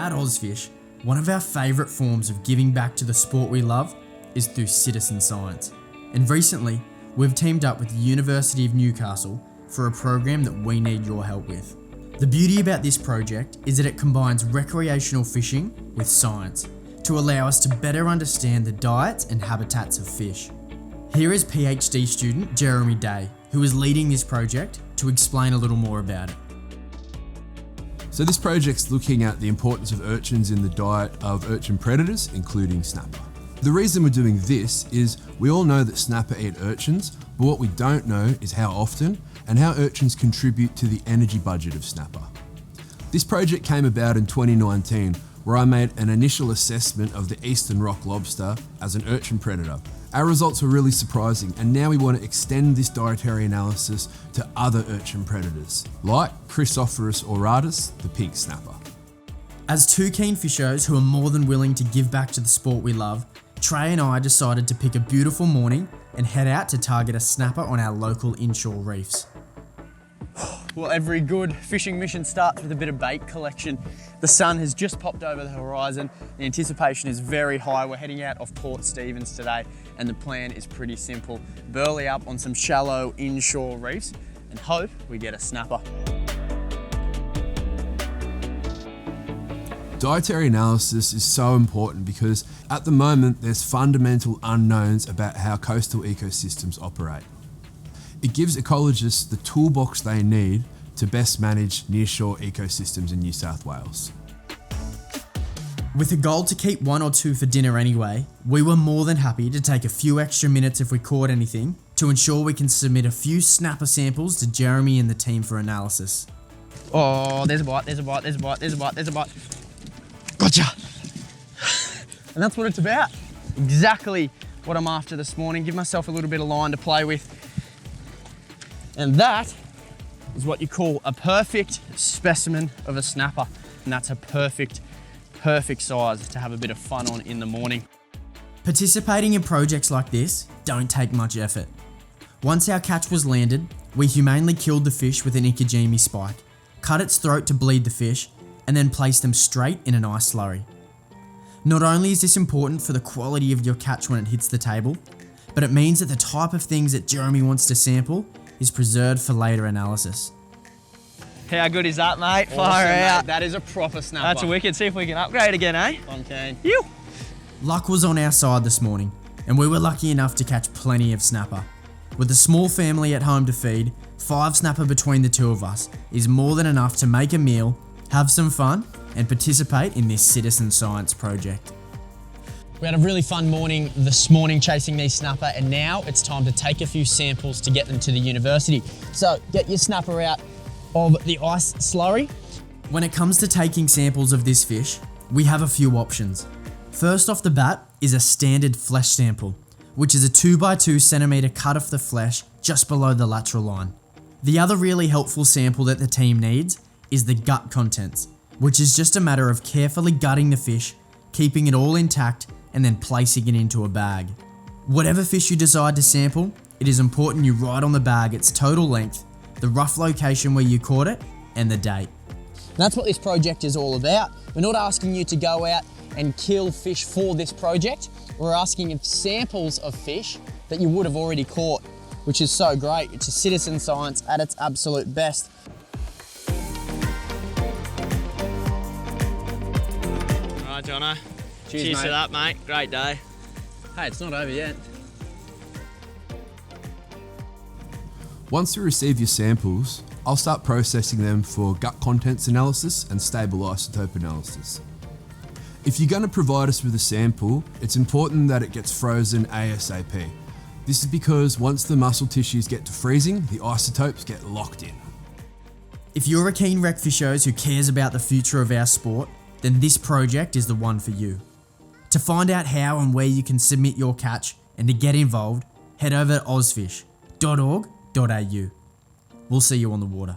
At Ozfish, one of our favourite forms of giving back to the sport we love is through citizen science. And recently, we've teamed up with the University of Newcastle for a program that we need your help with. The beauty about this project is that it combines recreational fishing with science to allow us to better understand the diets and habitats of fish. Here is PhD student Jeremy Day, who is leading this project, to explain a little more about it. So this project's looking at the importance of urchins in the diet of urchin predators, including snapper. The reason we're doing this is we all know that snapper eat urchins, but what we don't know is how often and how urchins contribute to the energy budget of snapper. This project came about in 2019, where I made an initial assessment of the eastern rock lobster as an urchin predator. Our results were really surprising, and now we want to extend this dietary analysis to other urchin predators, like Chrysophorus auratus, the pink snapper. As two keen fishers who are more than willing to give back to the sport we love, Trey and I decided to pick a beautiful morning and head out to target a snapper on our local inshore reefs. Well, every good fishing mission starts with a bit of bait collection. The sun has just popped over the horizon. The anticipation is very high. We're heading out off Port Stephens today, and the plan is pretty simple. Burley up on some shallow inshore reefs and hope we get a snapper. Dietary analysis is so important because at the moment there's fundamental unknowns about how coastal ecosystems operate. It gives ecologists the toolbox they need to best manage nearshore ecosystems in New South Wales. With a goal to keep one or two for dinner anyway, we were more than happy to take a few extra minutes if we caught anything to ensure we can submit a few snapper samples to Jeremy and the team for analysis. Oh, there's a bite, there's a bite, there's a bite, there's a bite, there's a bite. Gotcha! And that's what it's about. Exactly what I'm after this morning. Give myself a little bit of line to play with. And that is what you call a perfect specimen of a snapper. And that's a perfect size to have a bit of fun on in the morning. Participating in projects like this don't take much effort. Once our catch was landed, we humanely killed the fish with an ikejime spike, cut its throat to bleed the fish, and then placed them straight in an ice slurry. Not only is this important for the quality of your catch when it hits the table, but it means that the type of things that Jeremy wants to sample is preserved for later analysis. How good is that, mate? Awesome, Fire out. mate. That is a proper snapper. That's a wicked. See if we can upgrade again, eh? I'm keen. You. Luck was on our side this morning, and we were lucky enough to catch plenty of snapper. With a small family at home to feed, 5 snapper between the two of us is more than enough to make a meal, have some fun, and participate in this citizen science project. We had a really fun morning this morning chasing these snapper, and now it's time to take a few samples to get them to the university. So get your snapper out of the ice slurry. When it comes to taking samples of this fish, we have a few options. First off the bat is a standard flesh sample, which is a 2x2 centimetre cut off the flesh just below the lateral line. The other really helpful sample that the team needs is the gut contents, which is just a matter of carefully gutting the fish, keeping it all intact, and then placing it into a bag. Whatever fish you decide to sample, it is important you write on the bag its total length, the rough location where you caught it, and the date. That's what this project is all about. We're not asking you to go out and kill fish for this project. We're asking for samples of fish that you would have already caught, which is so great. It's a citizen science at its absolute best. All right, Jono. Cheers, mate. to that, mate. Great day. Hey, it's not over yet. Once we receive your samples, I'll start processing them for gut contents analysis and stable isotope analysis. If you're going to provide us with a sample, it's important that it gets frozen ASAP. This is because once the muscle tissues get to freezing, the isotopes get locked in. If you're a keen rec fishers who cares about the future of our sport, then this project is the one for you. To find out how and where you can submit your catch and to get involved, head over to ozfish.org.au. We'll see you on the water.